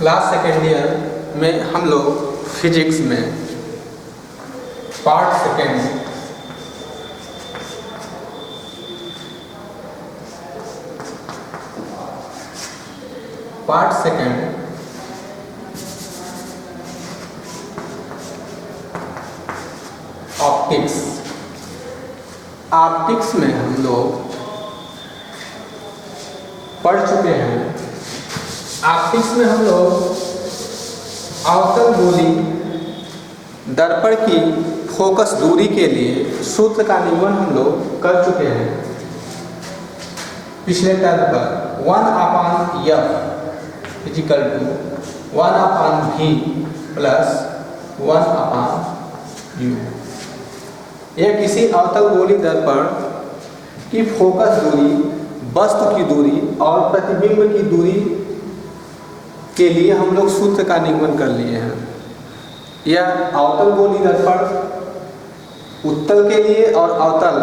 Class second year में हम लोग फिजिक्स में पार्ट सेकेंड ऑप्टिक्स में हम लोग पढ़ चुके हैं। ऑप्टिक्स में हम लोग अवतल गोली दर्पण की फोकस दूरी के लिए सूत्र का निरूपण हम लोग कर चुके हैं पिछले टर्म पर। 1/F is equal to 1/V plus 1/U। यह किसी अवतल गोली दर्पण की फोकस दूरी, वस्तु की दूरी और प्रतिबिंब की दूरी के लिए हम लोग सूत्र का निरूपण कर लिए हैं। यह अवतल गोली दर्पण उत्तल के लिए और अवतल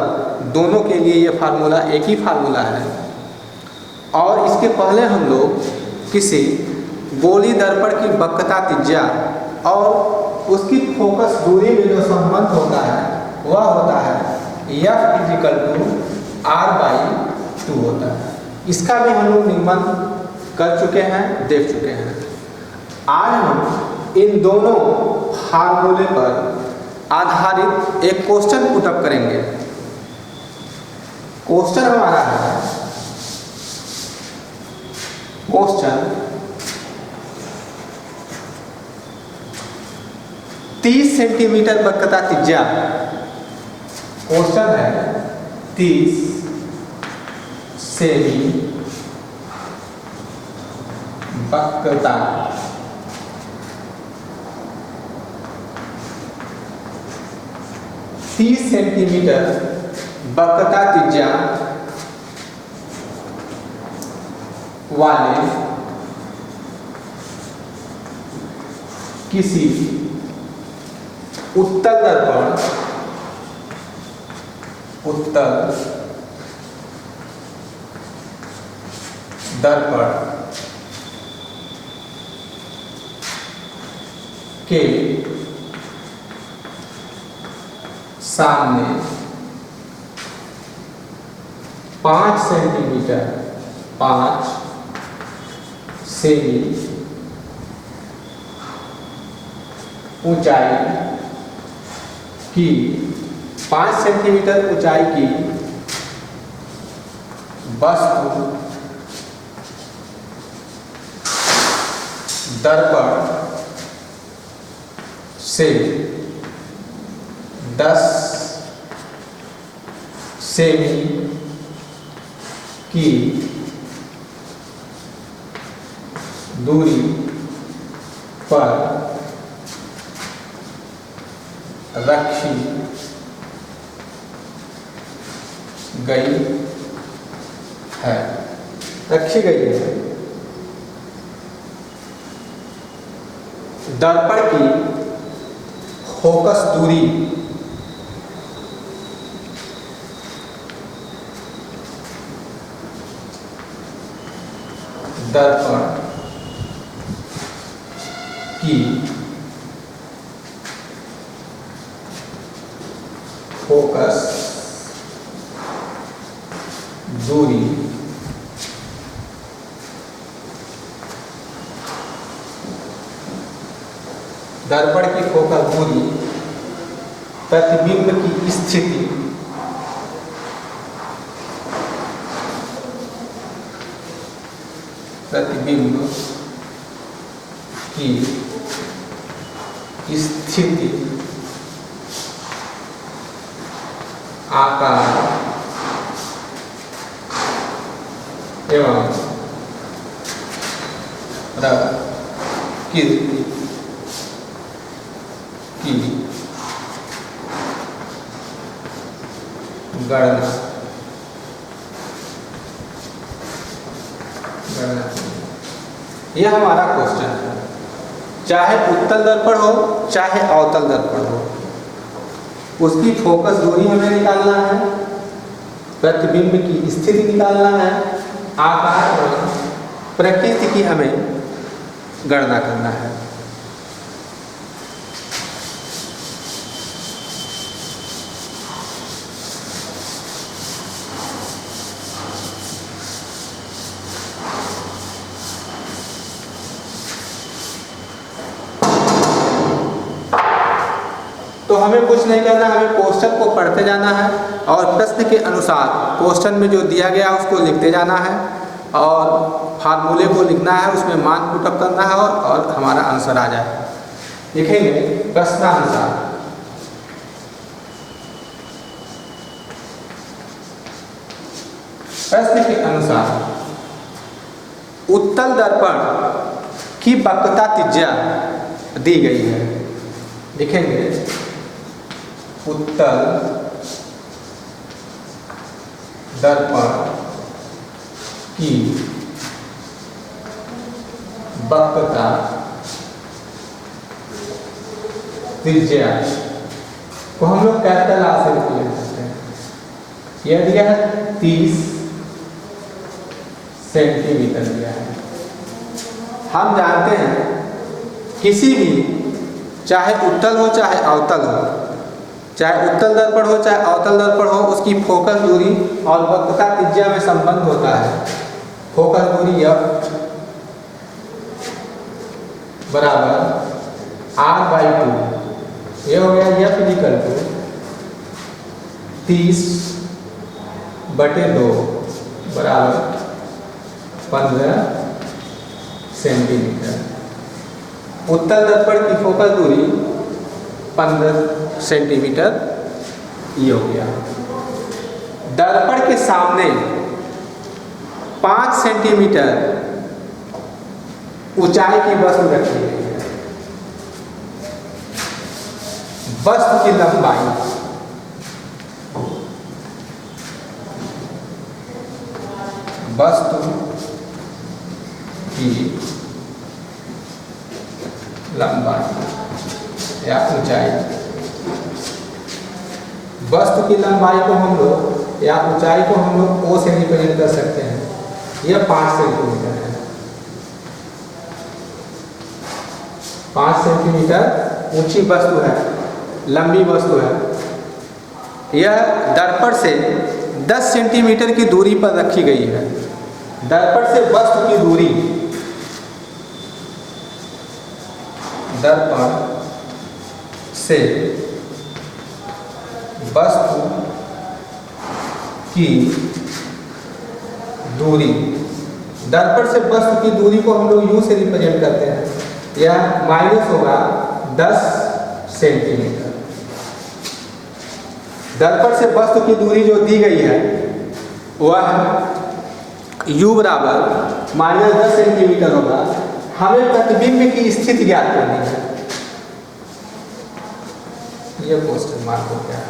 दोनों के लिए यह फार्मूला एक ही फार्मूला है। और इसके पहले हम लोग किसी गोली दर्पण की वक्रता त्रिज्या और उसकी फोकस दूरी में जो संबंध होता है वह होता है F इजिकल टू R/2 होता है। इसका भी हम लोग निरूपण कर चुके हैं, देख चुके हैं। आज हम इन दोनों फार्मूले पर आधारित एक क्वेश्चन पुटअप करेंगे। क्वेश्चन हमारा है क्वेश्चन 30 सेंटीमीटर वक्रता त्रिज्या। क्वेश्चन है 30 सेमी वक्रता सेंटीमीटर वक्रता त्रिज्या वाले किसी उत्तल दर्पण के सामने 5 सेंटीमीटर 5 सेमी ऊंचाई की 5 सेंटीमीटर ऊंचाई की वस्तु दर्पण से 10 सेमी की दूरी पर रखी गई है। दर्पण की फोकस दूरी दर्पण की फोकस दूरी दर्पण की फोकस दूरी प्रतिबिंब की स्थिति आकार एवं प्रकृति की गणना यह हमारा क्वेश्चन है। चाहे उत्तल दर्पण हो चाहे अवतल दर्पण हो, उसकी फोकस दूरी हमें निकालना है, प्रतिबिंब की स्थिति निकालना है, आकार और प्रकृति की हमें गणना करना है। तो हमें कुछ नहीं करना, हमें क्वेश्चन को पढ़ते जाना है और प्रश्न के अनुसार क्वेश्चन में जो दिया गया है उसको लिखते जाना है और फार्मूले को लिखना है, उसमें मान पुटअप करना है और हमारा आंसर आ जाए। लिखेंगे प्रश्नानुसार। प्रश्न के अनुसार उत्तल दर्पण की वक्रता त्रिज्या दी गई है। लिखेंगे उत्तल दर्पण की वक्रता त्रिज्या को हम लोग कैपिटल आर से लिख सकते हैं। यह दिया है 30 सेंटीमीटर दिया है। हम जानते हैं किसी भी, चाहे उत्तल हो चाहे अवतल हो, चाहे उत्तल दर्पण हो चाहे अवतल दर्पण हो, उसकी फोकस दूरी और वक्रता त्रिज्या में संबंध होता है। फोकस दूरी F बराबर R/2, ये हो गया F इक्वल टू 30/2 बराबर 15 सेंटीमीटर। उत्तल दर्पण की फोकस दूरी 15 सेंटीमीटर ये हो गया। दर्पण के सामने 5 सेंटीमीटर ऊंचाई की वस्तु रखी गई है। वस्तु की लंबाई या ऊंचाई, वस्तु की लंबाई को हम लोग या ऊंचाई को हम लोग O से रिप्रेजेंट कर सकते हैं। यह 5 सेंटीमीटर है। 5 सेंटीमीटर ऊंची वस्तु है, लंबी वस्तु है। यह दर्पण से 10 सेंटीमीटर की दूरी पर रखी गई है। दर्पण से वस्तु की दूरी, दर्पण से वस्तु की दूरी, दर्पण से वस्तु की दूरी को हम लोग U से रिप्रेजेंट करते हैं। यह माइनस होगा 10 सेंटीमीटर। दर्पण से वस्तु की दूरी जो दी गई है वह U बराबर -10 सेंटीमीटर होगा। हमें प्रतिबिंब की स्थिति ज्ञात करनी है। यह क्वेश्चन मार्क हो गया।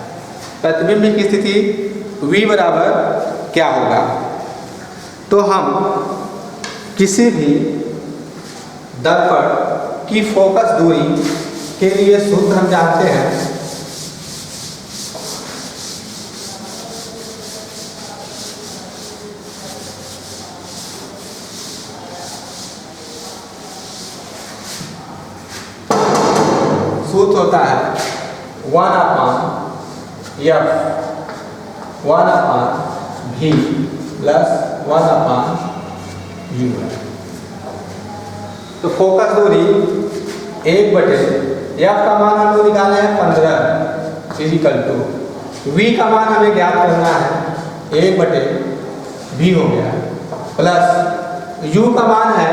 प्रतिबिंब की स्थिति V बराबर क्या होगा? तो हम किसी भी दर्पण की फोकस दूरी के लिए सूत्र हम जानते हैं। सूत्र होता है 1/F 1/V प्लस 1/U। तो फोकस दूरी 1/F का मान हम लोग निकाले हैं 15 फिजिकल टू V का मान हमें ज्ञात करना है 1/V हो गया, प्लस U का मान है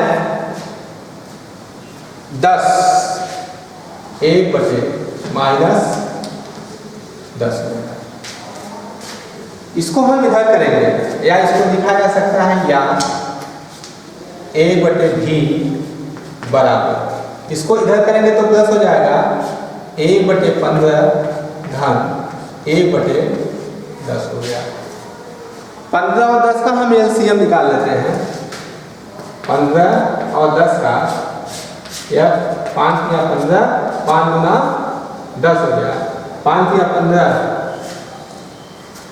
10, 1/-10 हो गया। इसको हम इधर करेंगे या इसको लिखा जा सकता है या 1/V बराबर, इसको इधर करेंगे तो प्लस हो जाएगा 1/15 धन 1/10 हो गया। 15 और 10 का हम LCM निकाल लेते हैं। 15 और 10 का या 5 या 15, 5 गुना 10 हो गया। 5 या 15,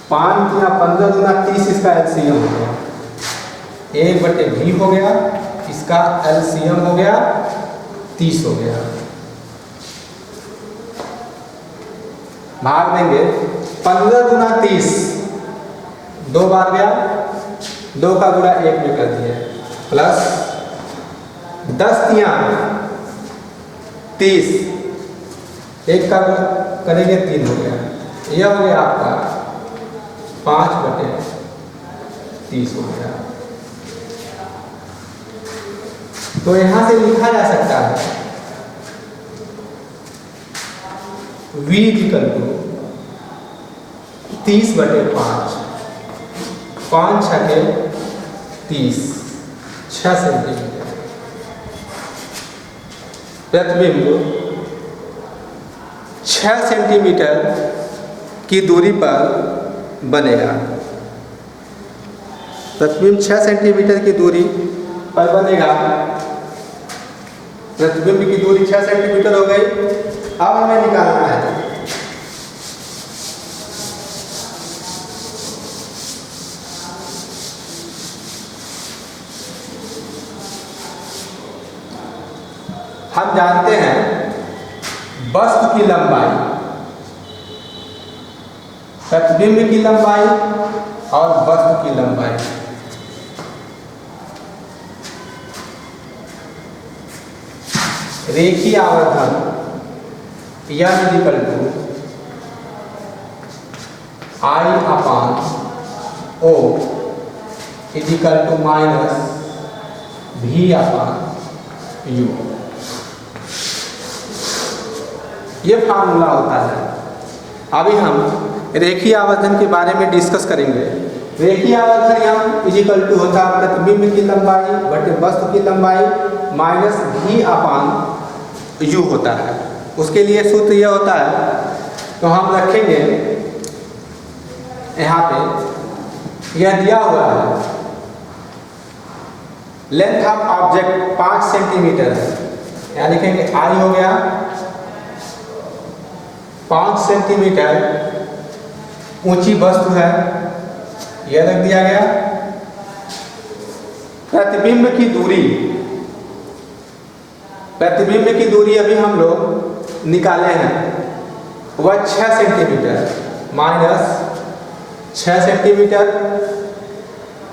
5 या 15 गुना 30, इसका LCM हो गया। 1/V हो गया, इसका LCM हो गया 30 हो गया। भाग देंगे 15 गुना 30, 2 बार गया, 2 का गुणा 1 में कर दिए, प्लस 10 तिया 30, 1 का गुणा करेंगे 3 हो गया। यह हो गया आपका 5/30 हो गया। तो यहां से लिखा जा सकता है v = 30/5, 5 छठे 30, 6 सेंटीमीटर। प्रतिबिंब 6 सेंटीमीटर की दूरी पर बनेगा। प्रतिबिंब 6 सेंटीमीटर की दूरी पर बनेगा। प्रतिबिंब की दूरी 6 सेंटीमीटर हो गई। अब हमें निकालना है हम जानते हैं वस्तु की लंबाई, प्रतिबिंब की लंबाई और वस्तु की लंबाई। रेखीय आवर्धन n = I/O - V/U। ये फार्मूला होता है। अभी हम रेखीय आवर्धन के बारे में डिस्कस करेंगे। रेखीय आवर्धन m होता है प्रतिबिंब की लंबाई बटे वस्तु की लंबाई माइनस V/U होता है। उसके लिए सूत्र यह होता है, तो हम रखेंगे यहाँ पे, यह दिया हुआ है लेंथ ऑफ ऑब्जेक्ट 5 सेंटीमीटर है, यहाँ लिखेंगे I हो गया 5 सेंटीमीटर ऊंची वस्तु है, यह रख दिया गया। प्रतिबिंब की दूरी अभी हम लोग निकाले हैं, वह 6 सेंटीमीटर माइनस 6 सेंटीमीटर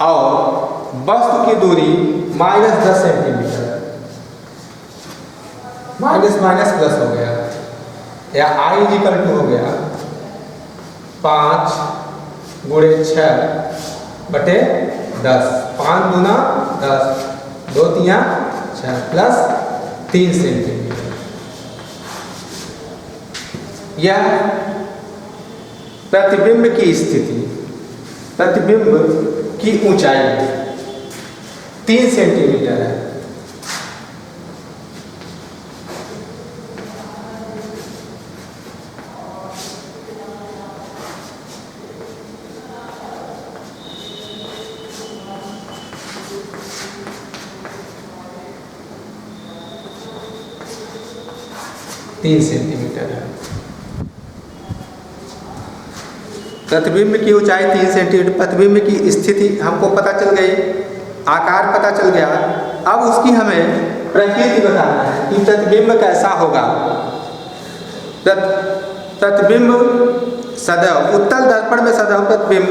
और वस्तु की दूरी minus 10 centimetre, minus minus plus हो गया, या I = हो गया 5 × 6/10, 5 दूना 10, 2 तिया 6 प्लस 3 सेंटीमीटर। यह प्रतिबिंब की स्थिति, प्रतिबिंब की ऊंचाई 3 सेंटीमीटर है। सेंटीमीटर है। प्रतिबिंब की ऊंचाई 3 सेंटीमीटर, प्रतिबिंब की स्थिति हमको पता चल गई, आकार पता चल गया। अब उसकी हमें प्रकृति बताना है कि प्रतिबिंब कैसा होगा। प्रतिबिंब सदैव उत्तल दर्पण में सदैव प्रतिबिंब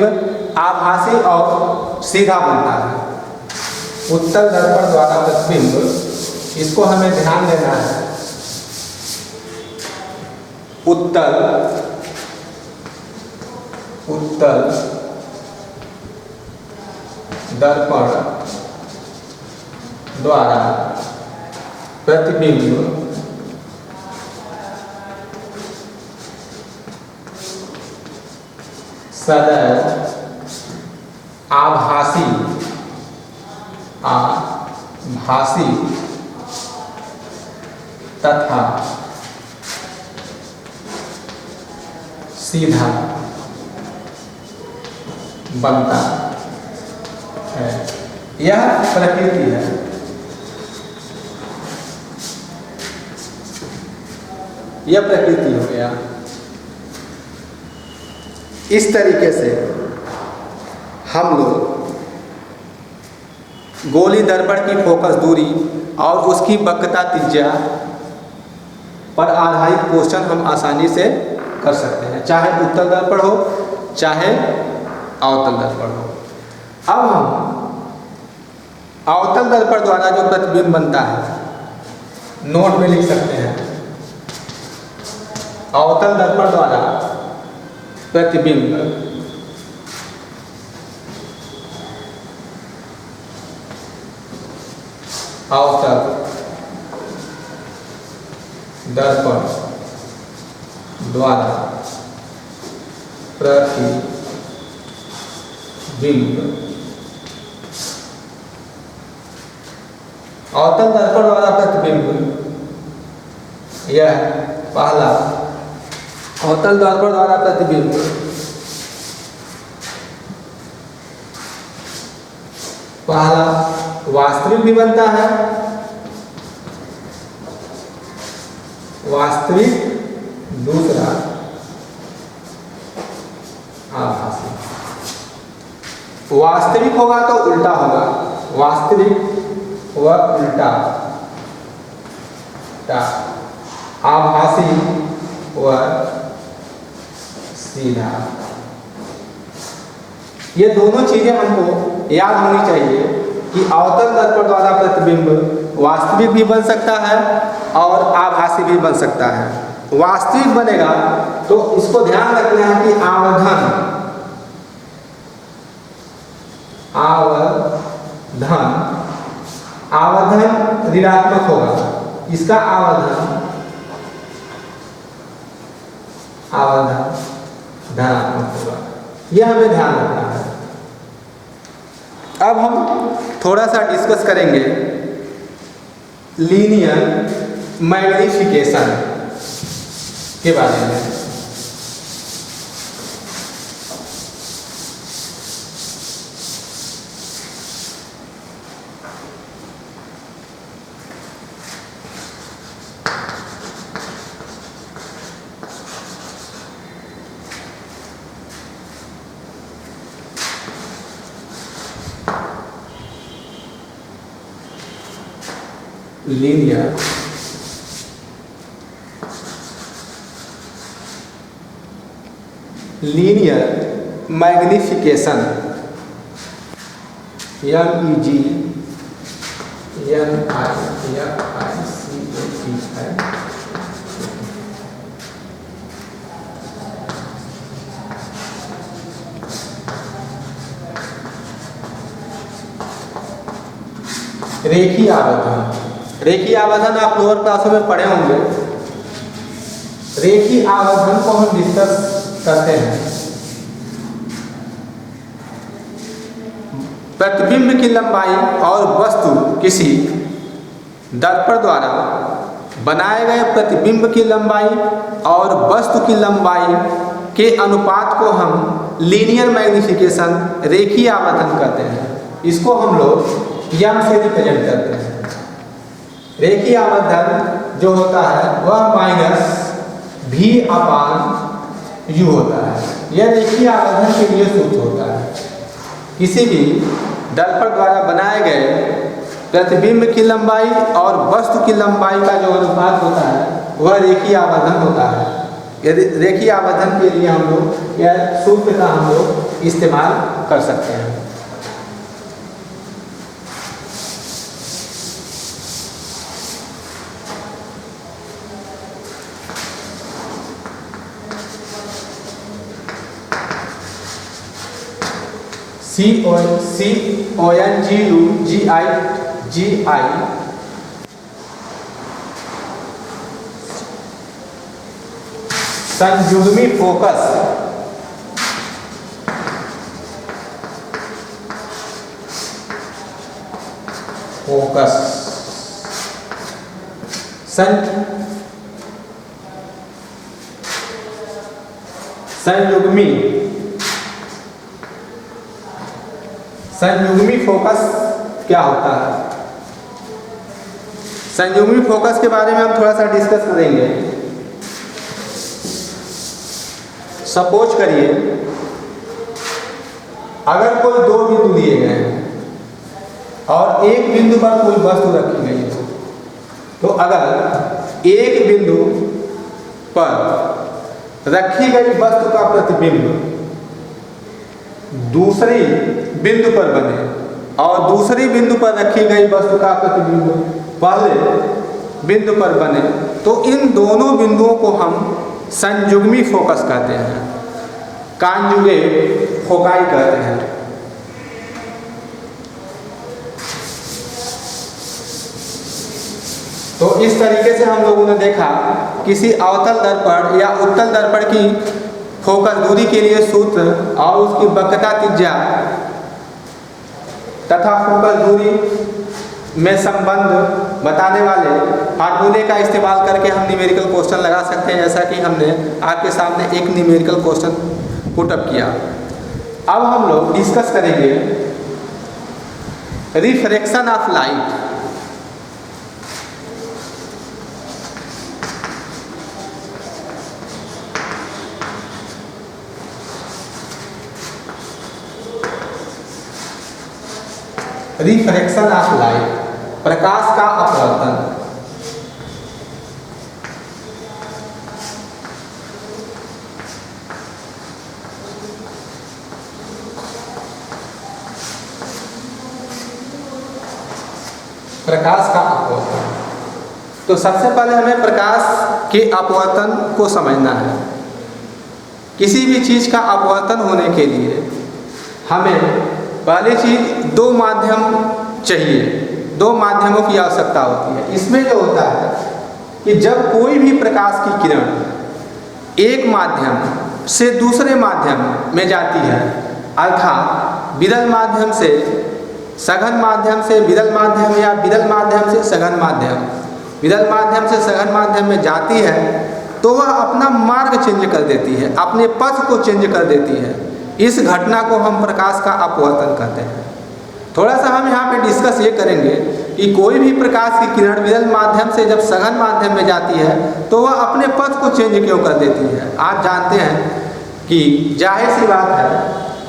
आभासी और सीधा बनता है। उत्तल दर्पण द्वारा प्रतिबिंब, इसको हमें ध्यान देना है। उत्तल दर्पण द्वारा प्रतिबिंब सदैव आभासी तथा सीधा बनता है। यह प्रकृति है। यह प्रकृति हो गया। इस तरीके से हम लोग गोली दर्पण की फोकस दूरी और उसकी वक्रता त्रिज्या पर आधारित क्वेश्चन हम आसानी से कर सकते हैं, चाहे उत्तल दर्पण हो चाहे अवतल दर्पण हो। अब हम अवतल दर्पण द्वारा जो प्रतिबिंब बनता है नोट में लिख सकते हैं। अवतल दर्पण द्वारा प्रतिबिंब अवतल दर्पण द्वारा प्रतिबिंब अवतल दर्पण द्वारा प्रतिबिंब, यह पहला अवतल दर्पण द्वारा प्रतिबिंब पहला वास्तविक भी बनता है, वास्तविक, दूसरा आभासी। वास्तविक होगा तो उल्टा होगा, वास्तविक व उल्टा, आभासी व सीधा। ये दोनों चीजें हमको याद होनी चाहिए कि अवतल दर्पण द्वारा प्रतिबिंब वास्तविक भी बन सकता है और आभासी भी बन सकता है। वास्तविक बनेगा तो इसको ध्यान रखना है कि आवर्धन ऋणात्मक होगा, इसका आवर्धन धनात्मक होगा, यह हमें ध्यान रखना है। अब हम थोड़ा सा डिस्कस करेंगे लीनियर मैग्नीफिकेशन के बारे में। लीनियर मैग्नीफिकेशन, रेखीय आवर्धन। रेखीय आवर्धन आप लोअर क्लासों में पढ़े होंगे। रेखीय आवर्धन को हम डिस्कस करते हैं। प्रतिबिंब की लंबाई और वस्तु किसी दर्पण द्वारा बनाए गए प्रतिबिंब की लंबाई और वस्तु की लंबाई के अनुपात को हम लीनियर मैग्नीफिकेशन, रेखीय आवर्धन कहते हैं। इसको हम लोग यम से रिप्रेजेंट करते हैं। रेखीय आवर्धन जो होता है वह -v/u होता है। यह रेखीय आवर्धन के लिए सूत्र होता है। किसी भी दर्पण द्वारा बनाए गए प्रतिबिंब की लंबाई और वस्तु की लंबाई का जो अनुपात होता है वह रेखीय आवर्धन होता है। यदि रेखीय आवर्धन के लिए हम लोग यह सूत्र का हम लोग इस्तेमाल कर सकते हैं। CONGUGI संयुग्मी फोकस संयुग्मी फोकस क्या होता है? संयुग्मी फोकस के बारे में हम थोड़ा सा डिस्कस करेंगे। सपोज करिए अगर कोई दो बिंदु दिए गए हैं और एक बिंदु पर कोई वस्तु रखी गई है, तो अगर एक बिंदु पर रखी गई वस्तु का प्रतिबिंब दूसरी बिंदु पर बने और दूसरी बिंदु पर रखी गई वस्तु का प्रतिबिंब पहले बिंदु पर बने, तो इन दोनों बिंदुओं को हम संयुग्मी फोकस कहते हैं, कॉन्जुगेट फोकाई कहते हैं। तो इस तरीके से हम लोगों ने देखा किसी अवतल दर्पण या उत्तल दर्पण की फोकस दूरी के लिए सूत्र और उसकी वक्रता त्रिज्या तथा फोकस दूरी में संबंध बताने वाले फार्मूले का इस्तेमाल करके हम न्यूमेरिकल क्वेश्चन लगा सकते हैं, जैसा कि हमने आपके सामने एक न्यूमेरिकल क्वेश्चन पुटअप किया। अब हम लोग डिस्कस करेंगे refraction of light. Refraction of light, प्रकाश का अपवर्तन। प्रकाश का अपवर्तन, तो सबसे पहले हमें प्रकाश के अपवर्तन को समझना है। किसी भी चीज़ का अपवर्तन होने के लिए हमें पहली चीज दो माध्यम चाहिए, दो माध्यमों की आवश्यकता होती है। इसमें जो होता है कि जब कोई भी प्रकाश की किरण एक माध्यम से दूसरे माध्यम में जाती है, अर्थात विरल माध्यम से सघन माध्यम से विरल माध्यम या विरल माध्यम से सघन माध्यम, विरल माध्यम से सघन माध्यम में जाती है, तो वह अपना मार्ग चेंज कर देती है, अपने पथ को चेंज कर देती है। इस घटना को हम प्रकाश का अपवर्तन कहते हैं। थोड़ा सा हम यहाँ पे डिस्कस ये करेंगे कि कोई भी प्रकाश की किरण विरल माध्यम से जब सघन माध्यम में जाती है तो वह अपने पथ को चेंज क्यों कर देती है। आप जानते हैं कि जाहिर सी बात है,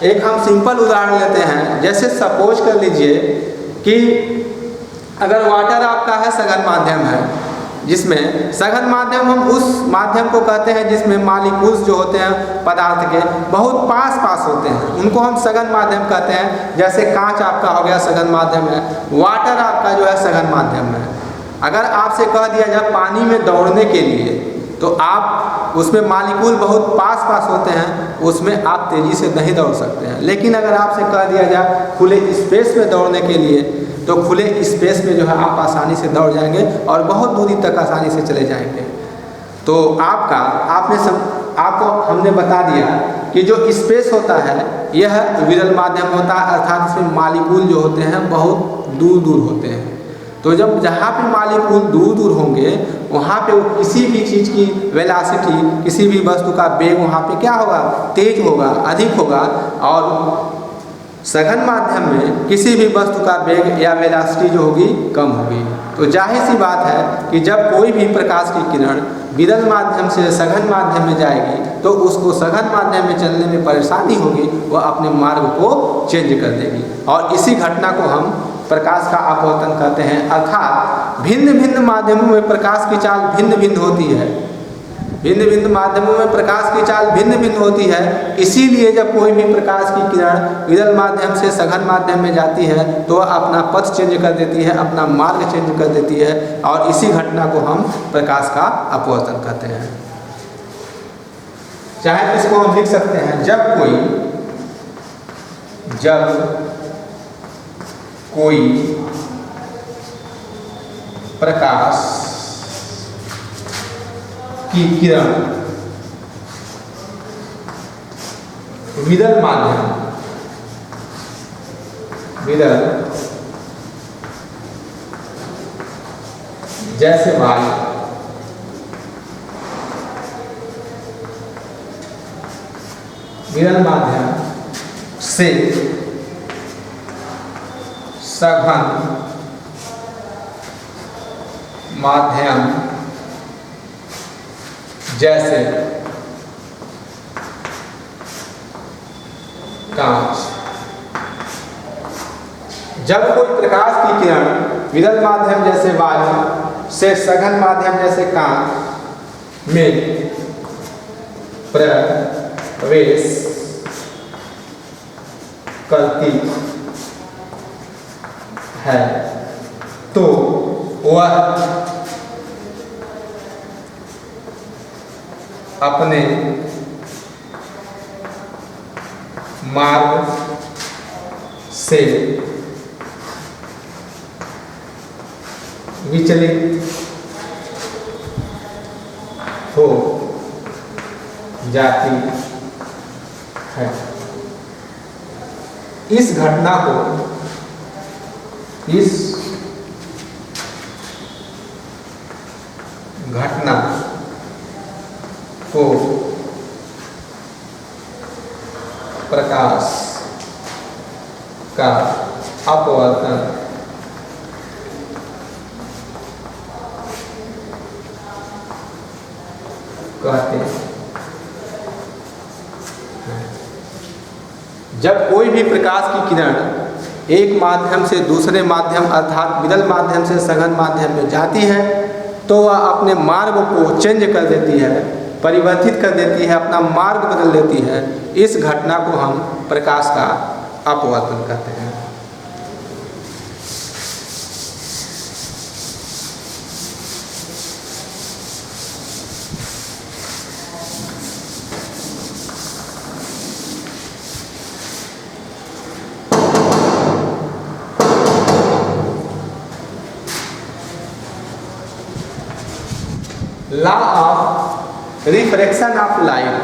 एक हम सिंपल उदाहरण लेते हैं। जैसे सपोज कर लीजिए कि अगर वाटर आपका है सघन माध्यम है, जिसमें सघन माध्यम हम उस माध्यम को कहते हैं जिसमें मॉलिक्यूल्स जो होते हैं पदार्थ के बहुत पास पास होते हैं, उनको हम सघन माध्यम कहते हैं। जैसे कांच आपका हो गया सघन माध्यम है, वाटर आपका जो है सघन माध्यम है। अगर आपसे कह दिया जाए पानी में दौड़ने के लिए, तो आप उसमें मॉलिक्यूल बहुत पास पास होते हैं, उसमें आप तेज़ी से नहीं दौड़ सकते हैं। लेकिन अगर आपसे कह दिया जाए खुले स्पेस में दौड़ने के लिए, तो खुले स्पेस में जो है आप आसानी से दौड़ जाएंगे और बहुत दूरी तक आसानी से चले जाएंगे। तो आपको हमने बता दिया कि जो स्पेस होता है यह विरल माध्यम होता है, अर्थात इसमें मॉलिक्यूल जो होते हैं बहुत दूर दूर होते हैं। तो जब जहाँ पे मॉलिक्यूल दूर दूर होंगे वहाँ पे किसी भी चीज़ की वेलोसिटी, किसी भी वस्तु का वेग वहाँ पे क्या होगा, तेज होगा, अधिक होगा। और सघन माध्यम में किसी भी वस्तु का वेग या वेलोसिटी जो होगी कम होगी। तो जाहिर सी बात है कि जब कोई भी प्रकाश की किरण विरल माध्यम से सघन माध्यम में जाएगी तो उसको सघन माध्यम में चलने में परेशानी होगी, वह अपने मार्ग को चेंज कर देगी। और इसी घटना को हम प्रकाश का अपवर्तन कहते हैं। अर्थात भिन्न भिन्न माध्यमों में प्रकाश की चाल भिन्न भिन्न होती है, भिन्न भिन्न माध्यमों में प्रकाश की चाल भिन्न भिन्न होती है। इसीलिए जब कोई भी प्रकाश की किरण विरल माध्यम से सघन माध्यम में जाती है तो वह अपना पथ चेंज कर देती है, अपना मार्ग चेंज कर देती है। और इसी घटना को हम प्रकाश का अपवर्तन कहते हैं। चाहे इसको हम लिख सकते हैं, जब कोई प्रकाश की किरण विरल माध्यम, विरल जैसे वायु, विरल माध्यम से सघन माध्यम जैसे कांच, जब कोई प्रकाश की किरण विरल माध्यम जैसे वायु से सघन माध्यम जैसे कांच में प्रवेश करती है तो वह अपने मार्ग से विचलित हो जाती है। इस घटना को प्रकाश का अपवर्तन कहते हैं। जब कोई भी प्रकाश की किरण एक माध्यम से दूसरे माध्यम अर्थात विरल माध्यम से सघन माध्यम में जाती है तो वह अपने मार्ग को चेंज कर देती है, परिवर्तित कर देती है, अपना मार्ग बदल देती है। इस घटना को हम प्रकाश का अपवर्तन कहते हैं। Law of refraction of light,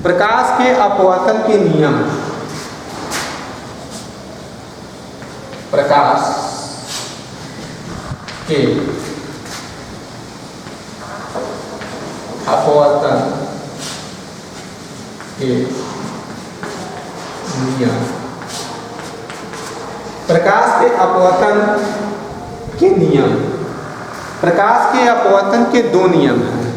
प्रकाश के अपवर्तन के नियम। प्रकाश के अपवर्तन के नियम। प्रकाश के अपवर्तन के नियम। प्रकाश के अपवर्तन के दो नियम हैं।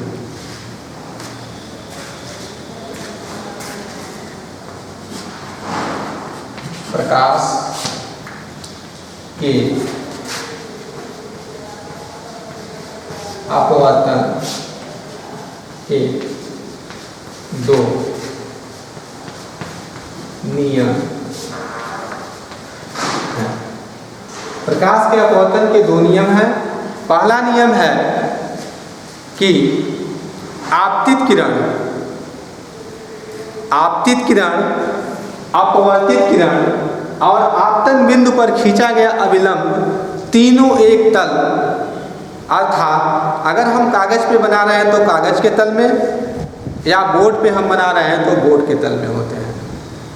प्रकाश के अपवर्तन के दो नियम हैं। प्रकाश के अपवर्तन के दो नियम हैं। पहला नियम है कि आपतित किरण, अपवर्तित किरण और आपतन बिंदु पर खींचा गया अभिलंब तीनों एक तल, अर्थात अगर हम कागज पे बना रहे हैं तो कागज के तल में, या बोर्ड पे हम बना रहे हैं तो बोर्ड के तल में होते हैं।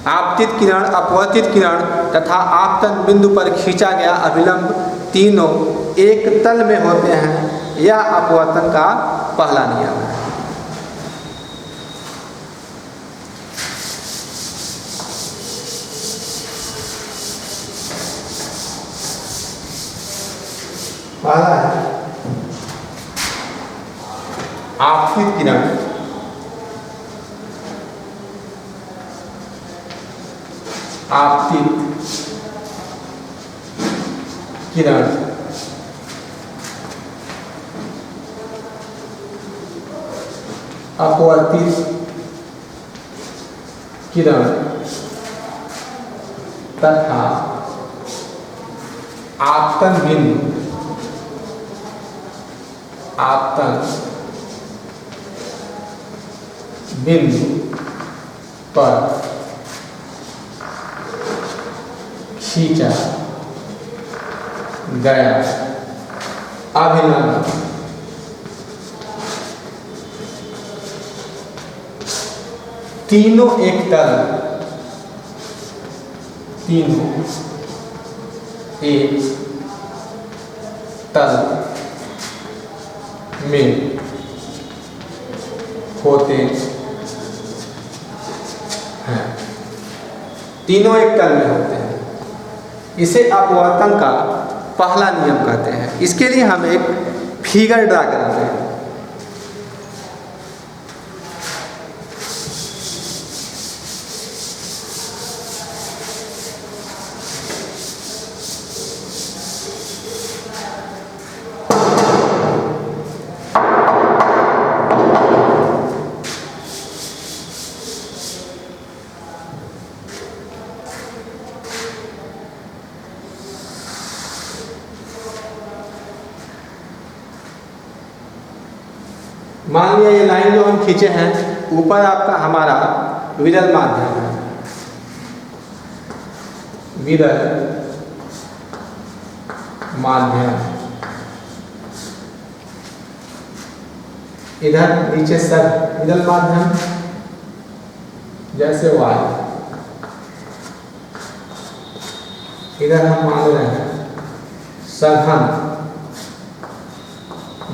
आपतित किरण, अपवर्तित किरण तथा आपतन बिंदु पर खींचा गया अभिलंब तीनों एक तल में होते हैं। यह अपवर्तन का पहला नियम है। पहला है आपतित किरण। आपतित किरण अपवर्तित किरण तथा आपतन बिंदु पर खींचा गया अभिलंब तीनों एक तल में होते हैं। तीनों एक तल में होते हैं। इसे अपवर्तन का पहला नियम कहते हैं। इसके लिए हम एक फिगर ड्रा करेंगे। लिया ये लाइन जो हम खींचे हैं, ऊपर आपका हमारा विरल माध्यम है, विरल माध्यम, इधर नीचे सर विरल माध्यम जैसे वाय, इधर हम मान रहे हैं सघन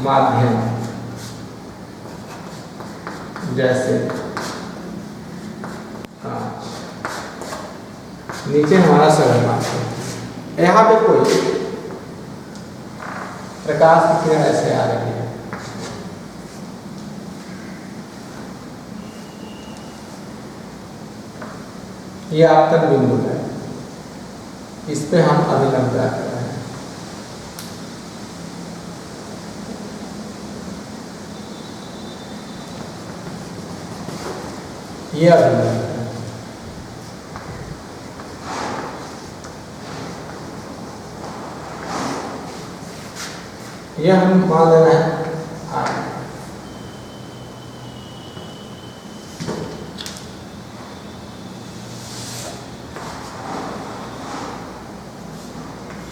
माध्यम जैसे नीचे हमारा सघन माध्यम। यहाँ पे कोई प्रकाश की किरण ऐसे आ रही है, ये आपतन बिंदु है, इस पे हम अभिलंब कर रहे हैं। ये अभिलंब है, ये हम मान ले रहे हैं आर,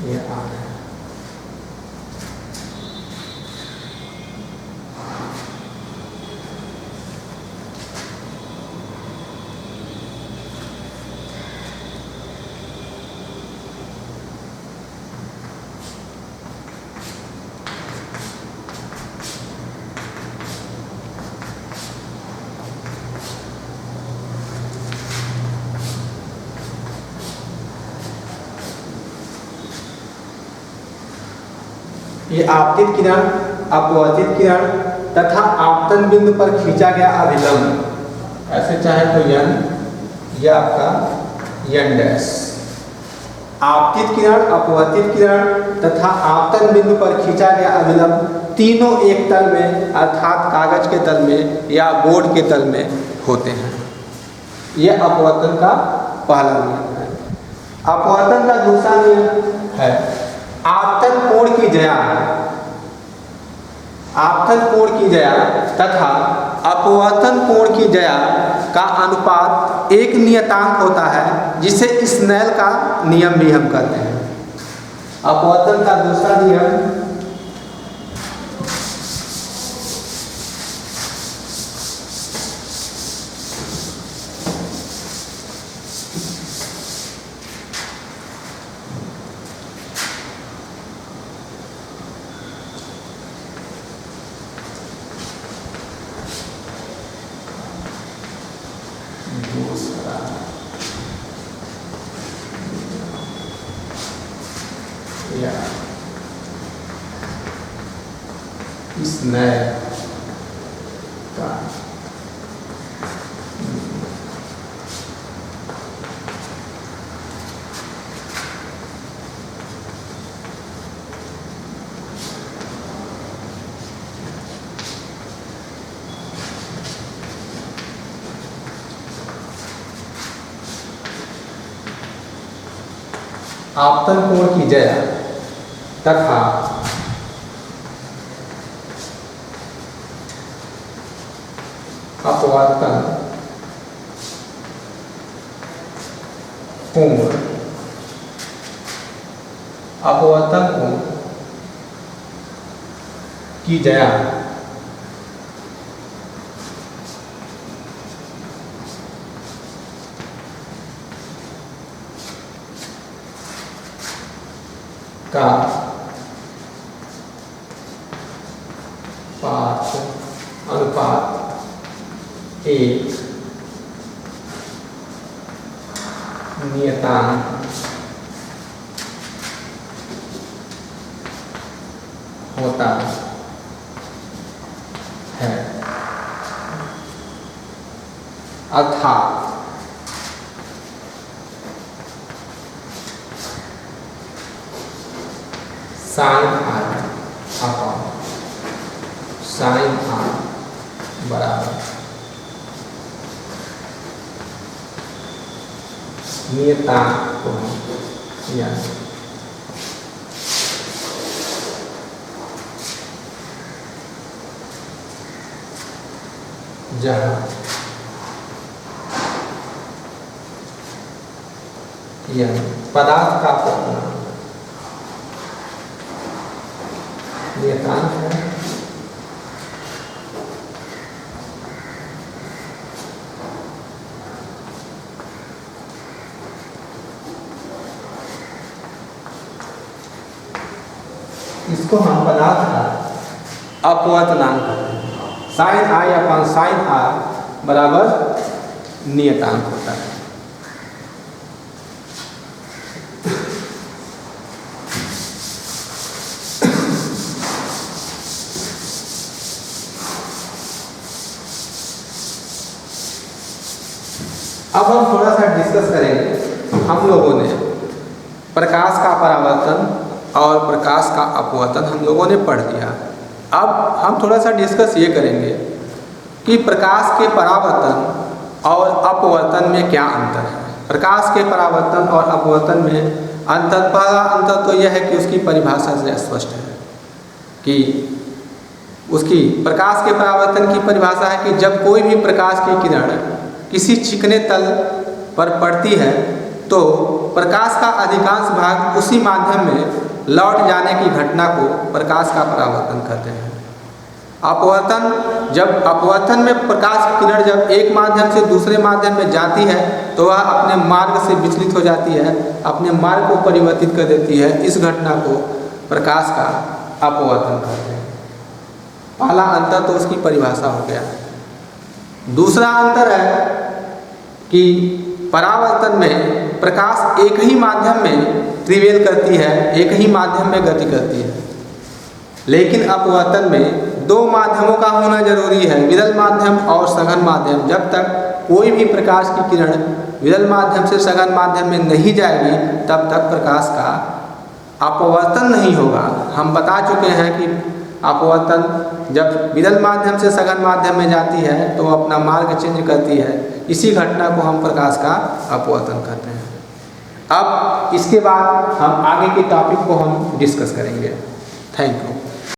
ये आर है। ये आपतित किरण, अपवर्तित किरण तथा आपतन बिंदु पर खींचा गया अभिलंब, ऐसे चाहे तो यन, यह आपका यन डैश। आपतित किरण, अपवर्तित किरण तथा आपतन बिंदु पर खींचा गया अभिलंब तीनों एक तल में अर्थात कागज के तल में या बोर्ड के तल में होते हैं। यह अपवर्तन का पहला नियम है। अपवर्तन का दूसरा नियम है आपतन कोण की ज्या, आपतन कोण की ज्या तथा अपवर्तन कोण की ज्या का अनुपात एक नियतांक होता है, जिसे स्नेल का नियम भी हम कहते हैं। अपवर्तन का दूसरा नियम स्नेल का आपतन कोण की ज्या तथा अपवर्तन कोण, अपवर्तन कोण की ज्या का अनुपात एक नियतांक होता है, अर्थात sine r upon sine r बराबर नियतांक को हम या जहाँ यह पदार्थ का अपवर्तनांक नियतांक है इसको हम पदार्थ का अपवर्तनांक कहते हैं। Sine i upon sine r बराबर नियतांक होता है। अब हम थोड़ा सा डिस्कस करेंगे। हम लोगों ने प्रकाश का परावर्तन और प्रकाश का अपवर्तन हम लोगों ने पढ़ लिया। अब हम थोड़ा सा डिस्कस ये करेंगे कि प्रकाश के परावर्तन और अपवर्तन में क्या अंतर है। प्रकाश के परावर्तन और अपवर्तन में अंतर, पहला अंतर तो यह है कि उसकी परिभाषा से स्पष्ट है कि उसकी प्रकाश के परावर्तन की परिभाषा है कि जब कोई भी प्रकाश की किरण किसी चिकने तल पर पड़ती है तो प्रकाश का अधिकांश भाग उसी माध्यम में लौट जाने की घटना को प्रकाश का परावर्तन कहते हैं। अपवर्तन, जब अपवर्तन में प्रकाश की किरण जब एक माध्यम से दूसरे माध्यम में जाती है तो वह अपने मार्ग से विचलित हो जाती है, अपने मार्ग को परिवर्तित कर देती है। इस घटना को प्रकाश का अपवर्तन कहते हैं। पहला अंतर तो उसकी परिभाषा हो गया। दूसरा अंतर है कि परावर्तन में प्रकाश एक ही माध्यम में ट्रिवेल करती है, एक ही माध्यम में गति करती है, लेकिन अपवर्तन में दो माध्यमों का होना जरूरी है, विरल माध्यम और सघन माध्यम। जब तक कोई भी प्रकाश की किरण विरल माध्यम से सघन माध्यम में नहीं जाएगी तब तक प्रकाश का अपवर्तन नहीं होगा। हम बता चुके हैं कि अपवर्तन जब विरल माध्यम से सघन माध्यम में जाती है तो अपना मार्ग चेंज करती है। इसी घटना को हम प्रकाश का अपवर्तन कहते हैं। अब इसके बाद हम आगे के टॉपिक को हम डिस्कस करेंगे। Thank you.